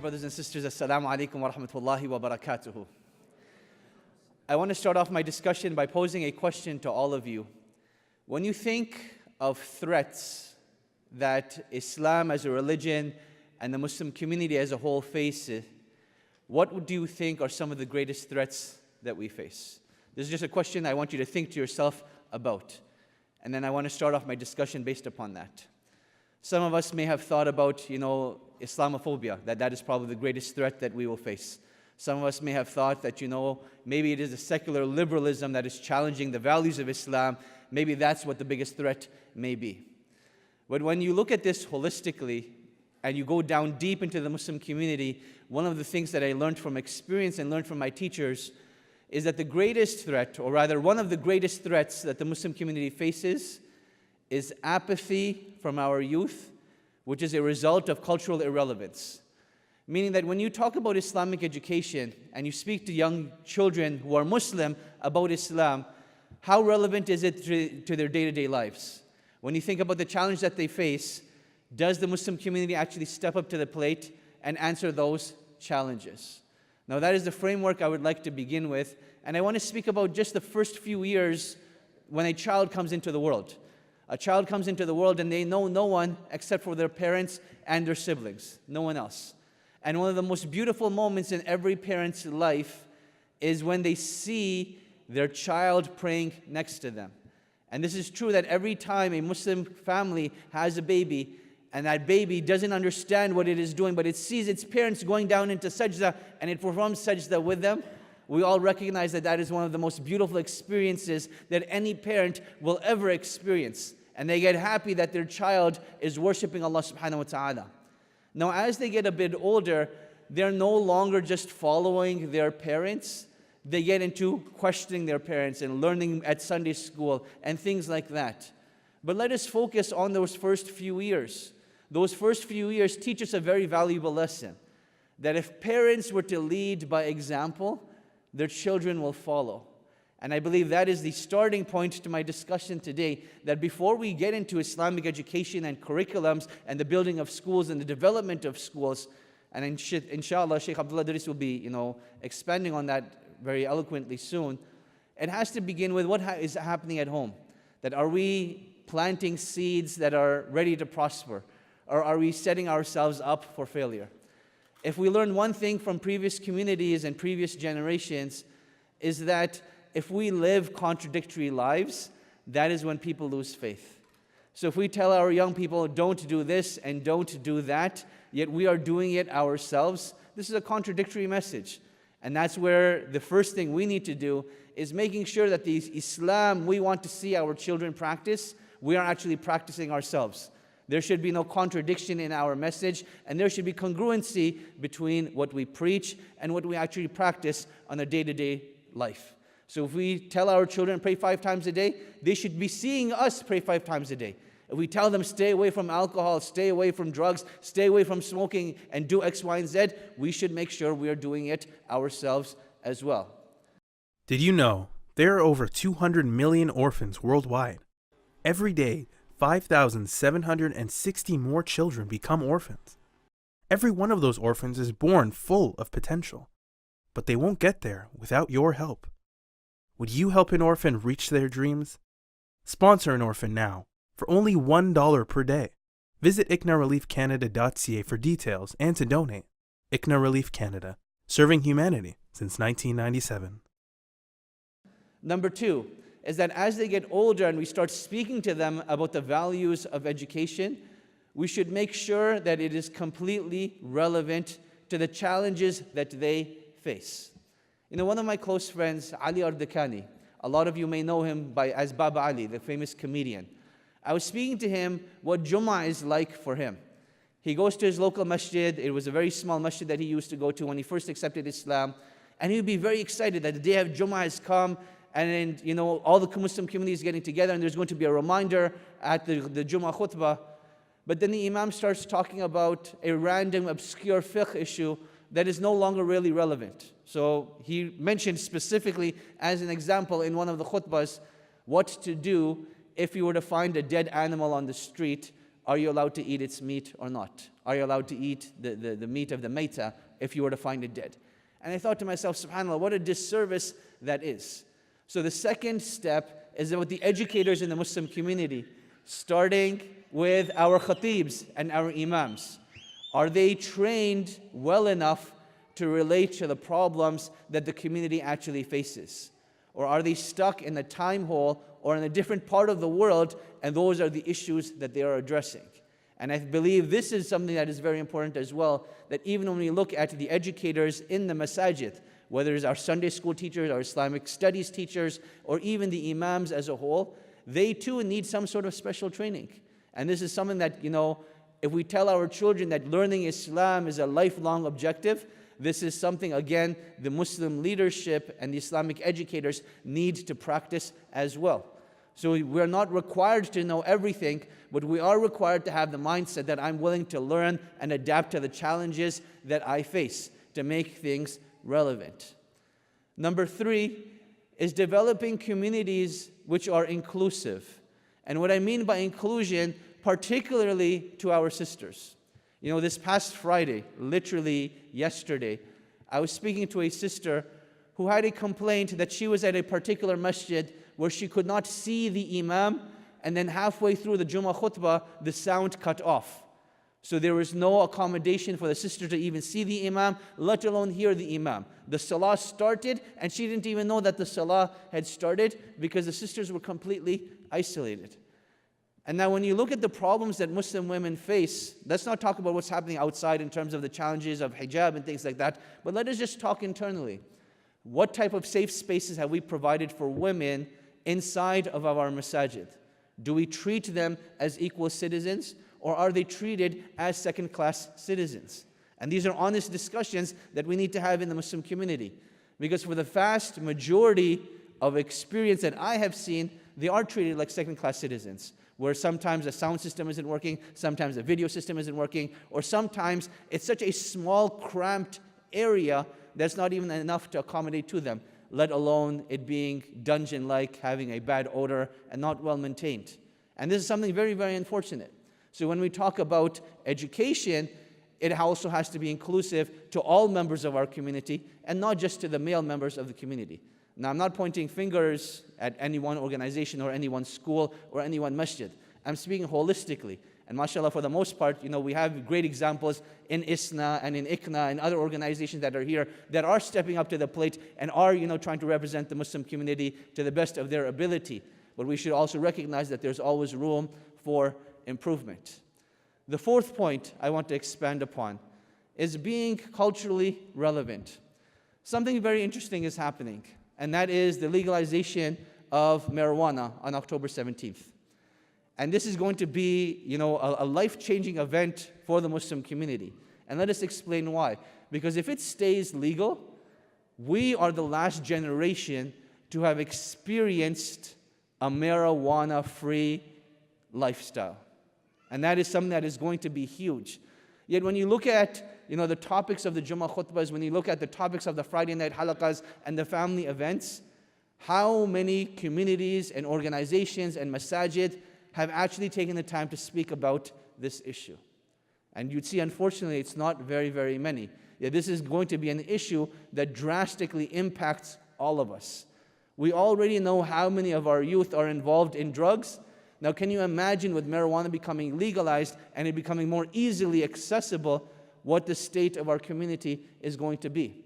brothers and sisters, Assalamu alaikum wa rahmatullahi wa barakatuhu. I want to start off my discussion by posing a question to all of you. When you think of threats that Islam as a religion and the Muslim community as a whole faces, what do you think are some of the greatest threats that we face? This is just a question I want you to think to yourself about. And then I want to start off my discussion based upon that. Some of us may have thought about, Islamophobia, that is probably the greatest threat that we will face. Some of us may have thought that, maybe it is a secular liberalism that is challenging the values of Islam. Maybe that's what the biggest threat may be. But when you look at this holistically and you go down deep into the Muslim community, one of the things that I learned from experience and learned from my teachers is that the greatest threat, or rather one of the greatest threats that the Muslim community faces is apathy from our youth, which is a result of cultural irrelevance. Meaning that when you talk about Islamic education and you speak to young children who are Muslim about Islam, how relevant is it to their day-to-day lives? When you think about the challenge that they face, does the Muslim community actually step up to the plate and answer those challenges? Now that is the framework I would like to begin with, and I want to speak about just the first few years when a child comes into the world. A child comes into the world and they know no one except for their parents and their siblings, no one else. And one of the most beautiful moments in every parent's life is when they see their child praying next to them. And this is true that every time a Muslim family has a baby, and that baby doesn't understand what it is doing, but it sees its parents going down into sajda, and it performs sajda with them, we all recognize that that is one of the most beautiful experiences that any parent will ever experience. And they get happy that their child is worshiping Allah subhanahu wa ta'ala. Now, as they get a bit older, they're no longer just following their parents. They get into questioning their parents and learning at Sunday school and things like that. But let us focus on those first few years. Those first few years teach us a very valuable lesson, that if parents were to lead by example, their children will follow. And I believe that is the starting point to my discussion today, that before we get into Islamic education and curriculums and the building of schools and the development of schools, and inshallah Sheikh Abdullah Daris will be expanding on that very eloquently soon, it has to begin with what is happening at home. That are we planting seeds that are ready to prosper, or are we setting ourselves up for failure? If we learn one thing from previous communities and previous generations, is that if we live contradictory lives, that is when people lose faith. So if we tell our young people, don't do this and don't do that, yet we are doing it ourselves, this is a contradictory message. And that's where the first thing we need to do is making sure that the Islam we want to see our children practice, we are actually practicing ourselves. There should be no contradiction in our message, and there should be congruency between what we preach and what we actually practice on a day-to-day life. So if we tell our children pray 5 times a day, they should be seeing us pray 5 times a day. If we tell them stay away from alcohol, stay away from drugs, stay away from smoking, and do X, Y, and Z, we should make sure we are doing it ourselves as well. Did you know there are over 200 million orphans worldwide? Every day, 5,760 more children become orphans. Every one of those orphans is born full of potential, but they won't get there without your help. Would you help an orphan reach their dreams? Sponsor an orphan now for only $1 per day. Visit ICNAReliefCanada.ca for details and to donate. ICNA Relief Canada, serving humanity since 1997. Number 2 is that as they get older and we start speaking to them about the values of education, we should make sure that it is completely relevant to the challenges that they face. One of my close friends, Ali Ardekani, a lot of you may know him as Baba Ali, the famous comedian. I was speaking to him what Jummah is like for him. He goes to his local masjid. It was a very small masjid that he used to go to when he first accepted Islam. And he would be very excited that the day of Jummah has come, and all the Muslim community is getting together, and there's going to be a reminder at the Jummah khutbah. But then the Imam starts talking about a random, obscure fiqh issue that is no longer really relevant. So he mentioned specifically as an example in one of the khutbahs what to do if you were to find a dead animal on the street are you allowed to eat its meat or not? Are you allowed to eat the meat of the maita if you were to find it dead? And I thought to myself, subhanAllah, what a disservice that is. So the second step is with the educators in the Muslim community, starting with our khatibs and our imams. Are they trained well enough to relate to the problems that the community actually faces? Or are they stuck in a time hole or in a different part of the world, and those are the issues that they are addressing? And I believe this is something that is very important as well, that even when we look at the educators in the masajid, whether it's our Sunday school teachers, our Islamic studies teachers, or even the imams as a whole, they too need some sort of special training. And this is something that, if we tell our children that learning Islam is a lifelong objective, this is something, again, the Muslim leadership and the Islamic educators need to practice as well. So we're not required to know everything, but we are required to have the mindset that I'm willing to learn and adapt to the challenges that I face to make things relevant. Number 3 is developing communities which are inclusive. And what I mean by inclusion, particularly to our sisters. This past Friday, literally yesterday, I was speaking to a sister who had a complaint that she was at a particular masjid where she could not see the imam, and then halfway through the Jummah khutbah, the sound cut off. So there was no accommodation for the sister to even see the imam, let alone hear the imam. The salah started, and she didn't even know that the salah had started because the sisters were completely isolated. And now when you look at the problems that Muslim women face, let's not talk about what's happening outside in terms of the challenges of hijab and things like that, but let us just talk internally. What type of safe spaces have we provided for women inside of our masajid? Do we treat them as equal citizens, or are they treated as second-class citizens? And these are honest discussions that we need to have in the Muslim community. Because for the vast majority of experience that I have seen, they are treated like second-class citizens, where sometimes the sound system isn't working, sometimes the video system isn't working, or sometimes it's such a small, cramped area that's not even enough to accommodate to them, let alone it being dungeon-like, having a bad odor, and not well maintained. And this is something very, very unfortunate. So when we talk about education, it also has to be inclusive to all members of our community, and not just to the male members of the community. Now, I'm not pointing fingers at any one organization or any one school or any one masjid. I'm speaking holistically. And mashallah, for the most part, we have great examples in ISNA and in ICNA and other organizations that are here that are stepping up to the plate and are, trying to represent the Muslim community to the best of their ability. But we should also recognize that there's always room for improvement. The fourth point I want to expand upon is being culturally relevant. Something very interesting is happening, and that is the legalization of marijuana on October 17th. And this is going to be, a life-changing event for the Muslim community. And let us explain why. Because if it stays legal, we are the last generation to have experienced a marijuana-free lifestyle. And that is something that is going to be huge. Yet when you look at, the topics of the Jummah khutbahs, when you look at the topics of the Friday night halaqas and the family events, how many communities and organizations and masajid have actually taken the time to speak about this issue? And you'd see, unfortunately, it's not very, very many. Yet this is going to be an issue that drastically impacts all of us. We already know how many of our youth are involved in drugs. Now, can you imagine with marijuana becoming legalized and it becoming more easily accessible, what the state of our community is going to be?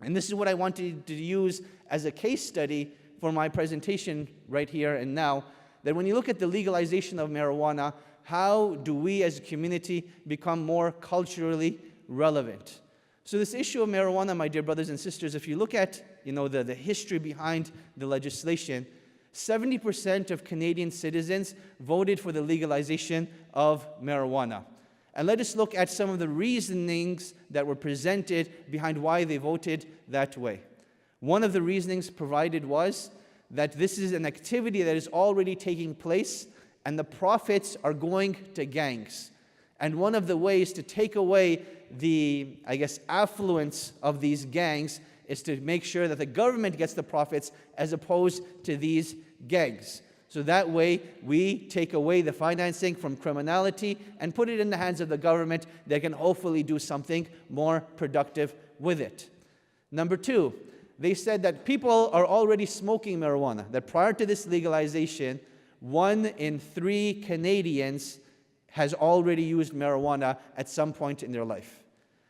And this is what I wanted to use as a case study for my presentation right here and now, that when you look at the legalization of marijuana, how do we as a community become more culturally relevant? So this issue of marijuana, my dear brothers and sisters, if you look at the history behind the legislation, 70% of Canadian citizens voted for the legalization of marijuana. And let us look at some of the reasonings that were presented behind why they voted that way. One of the reasonings provided was that this is an activity that is already taking place and the profits are going to gangs. And one of the ways to take away the, affluence of these gangs is to make sure that the government gets the profits as opposed to these gangs. So that way, we take away the financing from criminality and put it in the hands of the government that can hopefully do something more productive with it. Number two, they said that people are already smoking marijuana, that prior to this legalization, 1 in 3 Canadians has already used marijuana at some point in their life.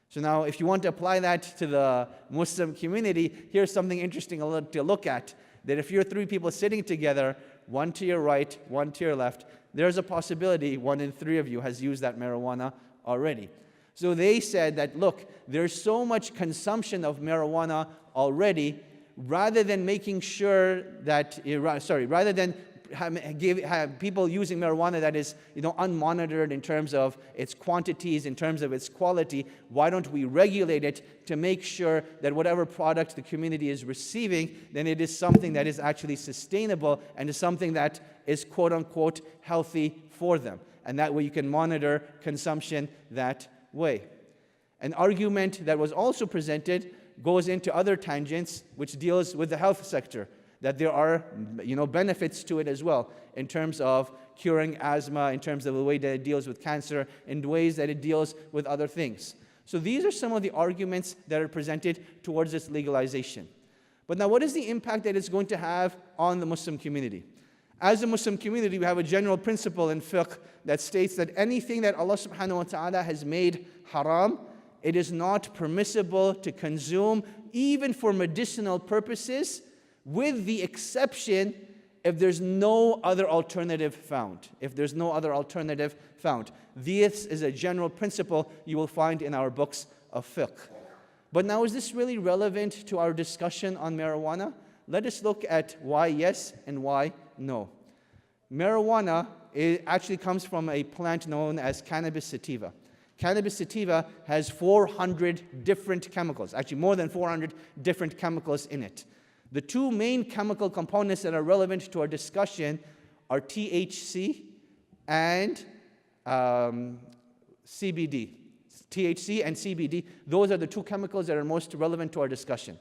So now, if you want to apply that to the Muslim community, here's something interesting to look at, that if you're 3 people sitting together, 1 to your right, 1 to your left, there's a possibility 1 in 3 of you has used that marijuana already. So they said that, look, there's so much consumption of marijuana already, rather than making sure that, rather than have people using marijuana that is, unmonitored in terms of its quantities, in terms of its quality, why don't we regulate it to make sure that whatever product the community is receiving, then it is something that is actually sustainable and is something that is quote-unquote healthy for them. And that way you can monitor consumption that way. An argument that was also presented goes into other tangents, which deals with the health sector, that there are benefits to it as well, in terms of curing asthma, in terms of the way that it deals with cancer, in ways that it deals with other things. So these are some of the arguments that are presented towards this legalization. But now, what is the impact that it's going to have on the Muslim community? As a Muslim community, we have a general principle in fiqh that states that anything that Allah subhanahu wa ta'ala has made haram, it is not permissible to consume, even for medicinal purposes, with the exception if there's no other alternative found. If there's no other alternative found. This is a general principle you will find in our books of fiqh. But now, is this really relevant to our discussion on marijuana? Let us look at why yes and why no. Marijuana actually comes from a plant known as cannabis sativa. Cannabis sativa has 400 different chemicals, actually more than 400 different chemicals in it. The 2 main chemical components that are relevant to our discussion are THC and CBD. THC and CBD, those are the 2 chemicals that are most relevant to our discussion.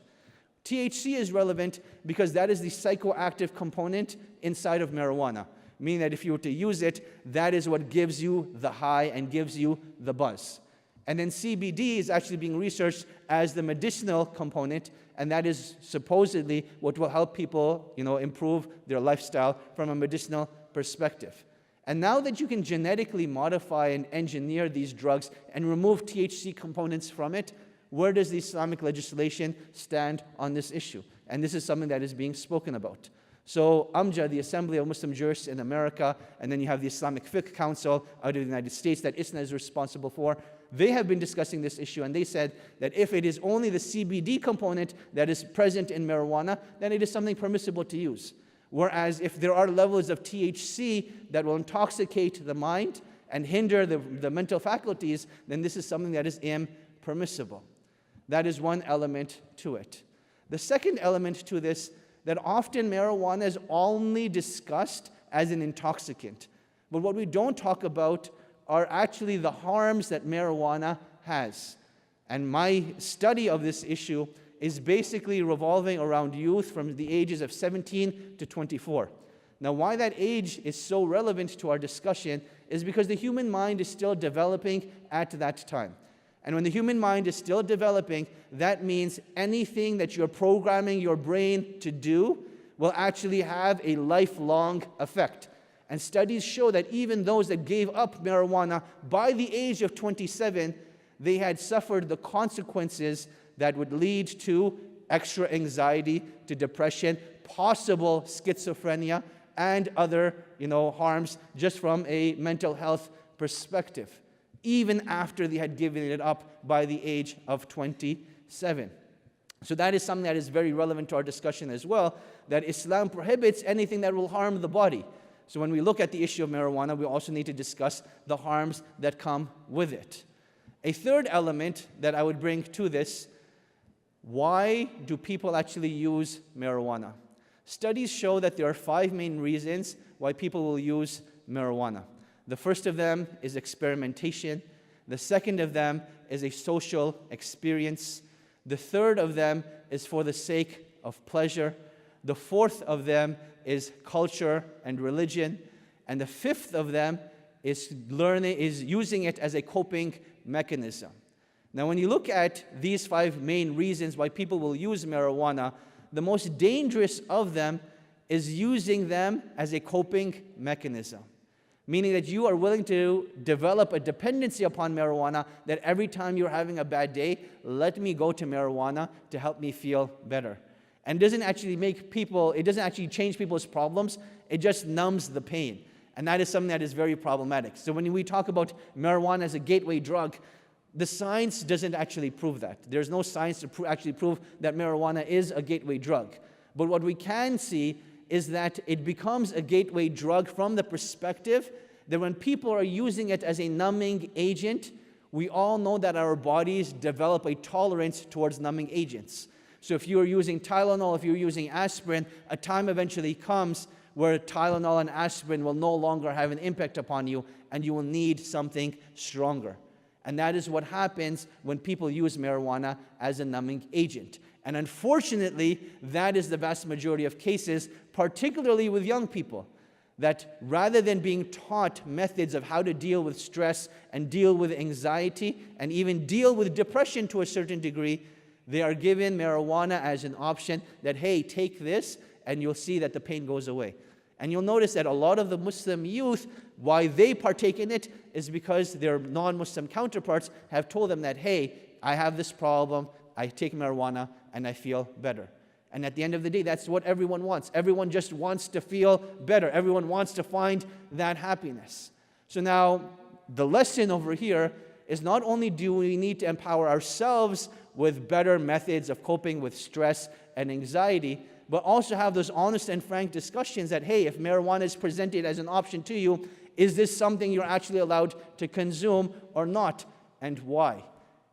THC is relevant because that is the psychoactive component inside of marijuana, meaning that if you were to use it, that is what gives you the high and gives you the buzz. And then CBD is actually being researched as the medicinal component, and that is supposedly what will help people, improve their lifestyle from a medicinal perspective. And now that you can genetically modify and engineer these drugs and remove THC components from it, where does the Islamic legislation stand on this issue? And this is something that is being spoken about. So AMJA, the Assembly of Muslim Jurists in America, and then you have the Islamic Fiqh Council out of the United States that ISNA is responsible for, they have been discussing this issue, and they said that if it is only the CBD component that is present in marijuana, then it is something permissible to use. Whereas if there are levels of THC that will intoxicate the mind and hinder the mental faculties, then this is something that is impermissible. That is one element to it. The second element to this, that often marijuana is only discussed as an intoxicant. But what we don't talk about are actually the harms that marijuana has. And my study of this issue is basically revolving around youth from the ages of 17 to 24. Now, why that age is so relevant to our discussion is because the human mind is still developing at that time. And when the human mind is still developing, that means anything that you're programming your brain to do will actually have a lifelong effect. And studies show that even those that gave up marijuana by the age of 27, they had suffered the consequences that would lead to extra anxiety, to depression, possible schizophrenia, and other harms just from a mental health perspective, even after they had given it up by the age of 27. So that is something that is very relevant to our discussion as well, that Islam prohibits anything that will harm the body. So when we look at the issue of marijuana, we also need to discuss the harms that come with it. A third element that I would bring to this, why do people actually use marijuana? Studies show that there are 5 main reasons why people will use marijuana. The first of them is experimentation. The second of them is a social experience. The third of them is for the sake of pleasure. The fourth of them is culture and religion. And the fifth of them is using it as a coping mechanism. Now, when you look at these 5 main reasons why people will use marijuana, the most dangerous of them is using them as a coping mechanism. Meaning that you are willing to develop a dependency upon marijuana, that every time you're having a bad day, let me go to marijuana to help me feel better. And it doesn't actually change people's problems, it just numbs the pain. And that is something that is very problematic. So when we talk about marijuana as a gateway drug, the science doesn't actually prove that. There's no science to actually prove that marijuana is a gateway drug. But what we can see is that it becomes a gateway drug from the perspective that when people are using it as a numbing agent, we all know that our bodies develop a tolerance towards numbing agents. So if you're using Tylenol, if you're using aspirin, a time eventually comes where Tylenol and aspirin will no longer have an impact upon you, and you will need something stronger. And that is what happens when people use marijuana as a numbing agent. And unfortunately, that is the vast majority of cases, particularly with young people, that rather than being taught methods of how to deal with stress and deal with anxiety and even deal with depression to a certain degree, they are given marijuana as an option that, hey, take this and you'll see that the pain goes away. And you'll notice that a lot of the Muslim youth, why they partake in it, is because their non-Muslim counterparts have told them that, hey, I have this problem, I take marijuana, and I feel better. And at the end of the day, that's what everyone wants. Everyone just wants to feel better. Everyone wants to find that happiness. So now, the lesson over here is not only do we need to empower ourselves with better methods of coping with stress and anxiety, but also have those honest and frank discussions that, hey, if marijuana is presented as an option to you, is this something you're actually allowed to consume or not, and why?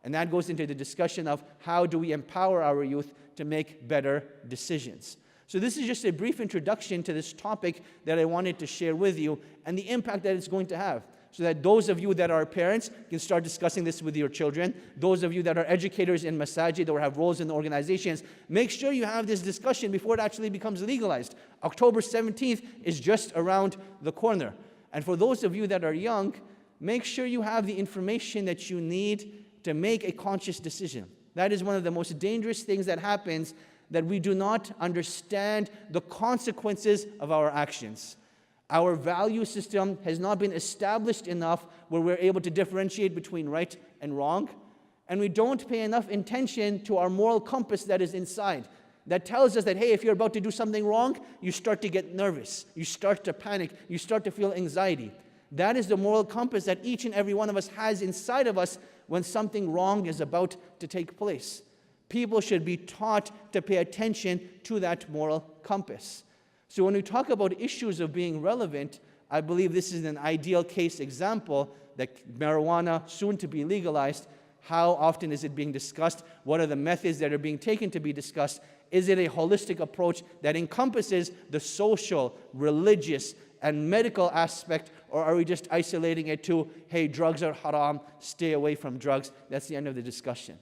And that goes into the discussion of how do we empower our youth to make better decisions. So this is just a brief introduction to this topic that I wanted to share with you and the impact that it's going to have, so that those of you that are parents can start discussing this with your children. Those of you that are educators in masajid or have roles in organizations, make sure you have this discussion before it actually becomes legalized. October 17th is just around the corner. And for those of you that are young, make sure you have the information that you need to make a conscious decision. That is one of the most dangerous things that happens, that we do not understand the consequences of our actions. Our value system has not been established enough where we're able to differentiate between right and wrong. And we don't pay enough attention to our moral compass that is inside, that tells us that, hey, if you're about to do something wrong, you start to get nervous, you start to panic, you start to feel anxiety. That is the moral compass that each and every one of us has inside of us when something wrong is about to take place. People should be taught to pay attention to that moral compass. So when we talk about issues of being relevant, I believe this is an ideal case example that marijuana, soon to be legalized, how often is it being discussed? What are the methods that are being taken to be discussed? Is it a holistic approach that encompasses the social, religious, and medical aspect, or are we just isolating it to, hey, drugs are haram, stay away from drugs? That's the end of the discussion.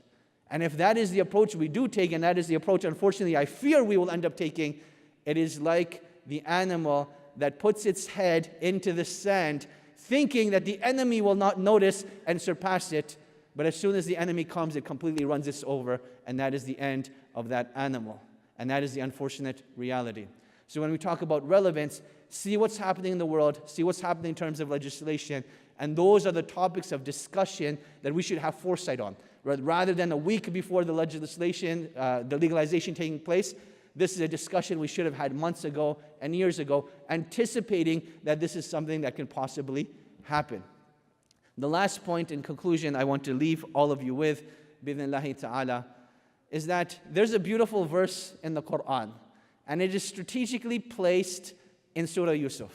And if that is the approach we do take, and that is the approach, unfortunately, I fear we will end up taking, it is like the animal that puts its head into the sand, thinking that the enemy will not notice and surpass it. But as soon as the enemy comes, it completely runs this over, and that is the end of that animal. And that is the unfortunate reality. So when we talk about relevance, see what's happening in the world, see what's happening in terms of legislation, and those are the topics of discussion that we should have foresight on. Rather than a week before the legislation, the legalization taking place, this is a discussion we should have had months ago and years ago, anticipating that this is something that can possibly happen. The last point in conclusion I want to leave all of you with, bi'idhnillahi ta'ala, is that there's a beautiful verse in the Quran, and it is strategically placed in Surah Yusuf.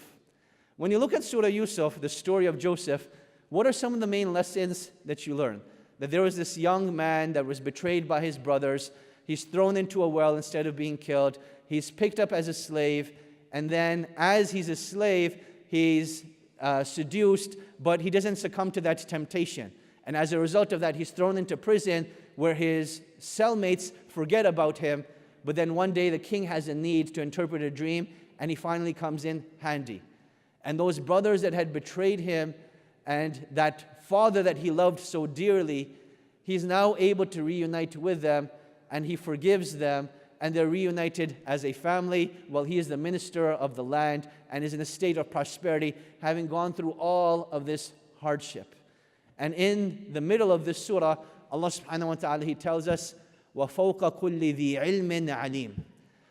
When you look at Surah Yusuf, the story of Joseph, what are some of the main lessons that you learn? That there was this young man that was betrayed by his brothers. He's thrown into a well instead of being killed. He's picked up as a slave. And then as he's a slave, he's seduced, but he doesn't succumb to that temptation. And as a result of that, he's thrown into prison where his cellmates forget about him. But then one day the king has a need to interpret a dream, and he finally comes in handy. And those brothers that had betrayed him and that father that he loved so dearly, he's now able to reunite with them, and he forgives them, and they're reunited as a family while he is the minister of the land and is in a state of prosperity, having gone through all of this hardship. And in the middle of this surah, Allah subhanahu wa ta'ala, He tells us, وَفَوْقَ كُلِّ ذِي عِلْمٍ عَلِيمٍ,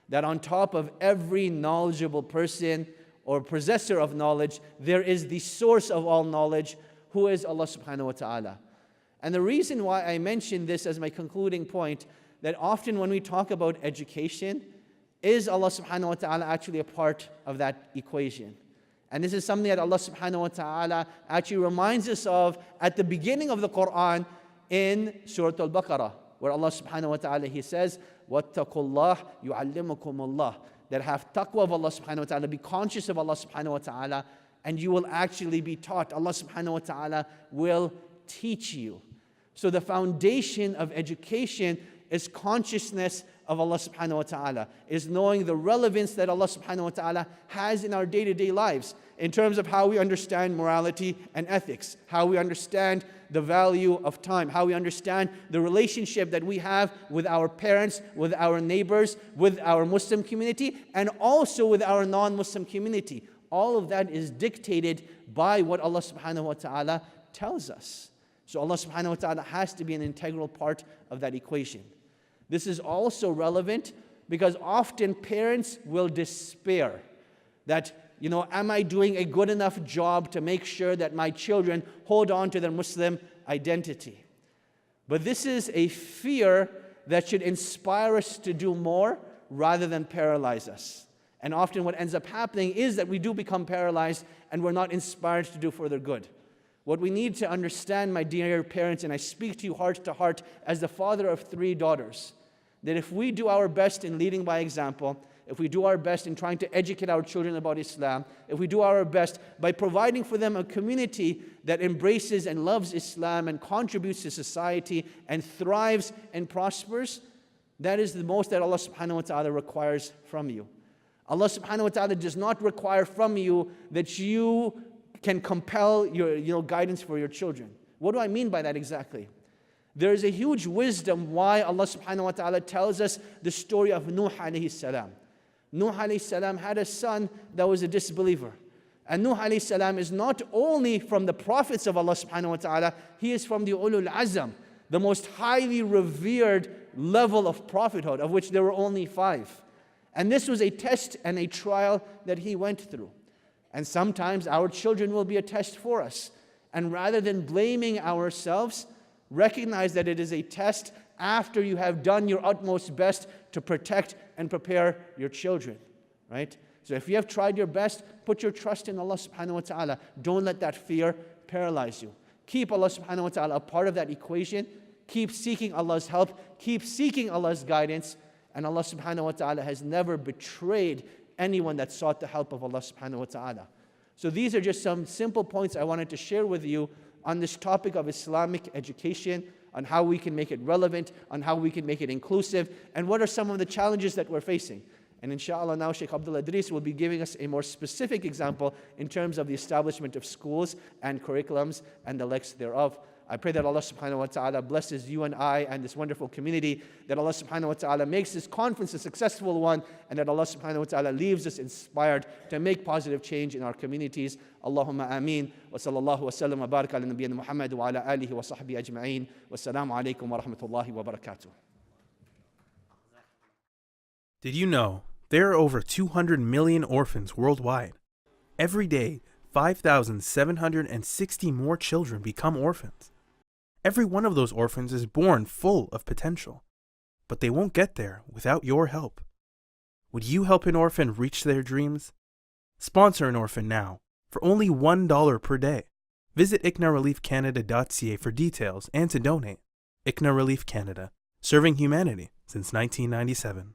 that on top of every knowledgeable person or possessor of knowledge, there is the source of all knowledge, who is Allah subhanahu wa ta'ala. And the reason why I mention this as my concluding point, that often when we talk about education, is Allah subhanahu wa ta'ala actually a part of that equation? And this is something that Allah subhanahu wa ta'ala actually reminds us of at the beginning of the Quran in Surah Al-Baqarah, where Allah subhanahu wa ta'ala, He says, وَاتَّقُوا اللَّهِ يُعَلِّمُكُمُ اللَّهِ, that have taqwa of Allah subhanahu wa ta'ala, be conscious of Allah subhanahu wa ta'ala, and you will actually be taught. Allah subhanahu wa ta'ala will teach you. So the foundation of education is consciousness of Allah subhanahu wa ta'ala, is knowing the relevance that Allah subhanahu wa ta'ala has in our day-to-day lives, in terms of how we understand morality and ethics, how we understand the value of time, how we understand the relationship that we have with our parents, with our neighbors, with our Muslim community, and also with our non-Muslim community. All of that is dictated by what Allah subhanahu wa ta'ala tells us. So Allah subhanahu wa ta'ala has to be an integral part of that equation. This is also relevant because often parents will despair that, am I doing a good enough job to make sure that my children hold on to their Muslim identity? But this is a fear that should inspire us to do more rather than paralyze us. And often what ends up happening is that we do become paralyzed and we're not inspired to do further good. What we need to understand, my dear parents, and I speak to you heart to heart as the father of 3 daughters, that if we do our best in leading by example, if we do our best in trying to educate our children about Islam, if we do our best by providing for them a community that embraces and loves Islam and contributes to society and thrives and prospers, that is the most that Allah subhanahu wa ta'ala requires from you. Allah subhanahu wa ta'ala does not require from you that you can compel your guidance for your children. What do I mean by that exactly? There is a huge wisdom why Allah subhanahu wa ta'ala tells us the story of Nuh alayhi salam. Nuh alayhi salam had a son that was a disbeliever. And Nuh alayhi salam is not only from the prophets of Allah subhanahu wa ta'ala, he is from the ulul azam, the most highly revered level of prophethood, of which there were only 5. And this was a test and a trial that he went through. And sometimes our children will be a test for us. And rather than blaming ourselves, recognize that it is a test after you have done your utmost best to protect and prepare your children, right? So if you have tried your best, put your trust in Allah subhanahu wa ta'ala. Don't let that fear paralyze you. Keep Allah subhanahu wa ta'ala a part of that equation. Keep seeking Allah's help. Keep seeking Allah's guidance. And Allah subhanahu wa ta'ala has never betrayed anyone that sought the help of Allah subhanahu wa ta'ala. So these are just some simple points I wanted to share with you on this topic of Islamic education, on how we can make it relevant, on how we can make it inclusive, and what are some of the challenges that we're facing. And inshallah now Sheikh Abdul Idris will be giving us a more specific example in terms of the establishment of schools and curriculums and the likes thereof. I pray that Allah subhanahu wa ta'ala blesses you and I and this wonderful community, that Allah subhanahu wa ta'ala makes this conference a successful one, and that Allah subhanahu wa ta'ala leaves us inspired to make positive change in our communities. Allahumma ameen. Wa sallallahu wa sallam wa baraka ala nabiyyina Muhammad wa ala alihi wa sahbihi ajma'in. Wassalamu alaikum wa rahmatullahi wa barakatuh. Did you know there are over 200 million orphans worldwide? Every day, 5,760 more children become orphans. Every one of those orphans is born full of potential, but they won't get there without your help. Would you help an orphan reach their dreams? Sponsor an orphan now for only $1 per day. Visit ICNAReliefCanada.ca for details and to donate. ICNA Relief Canada, serving humanity since 1997.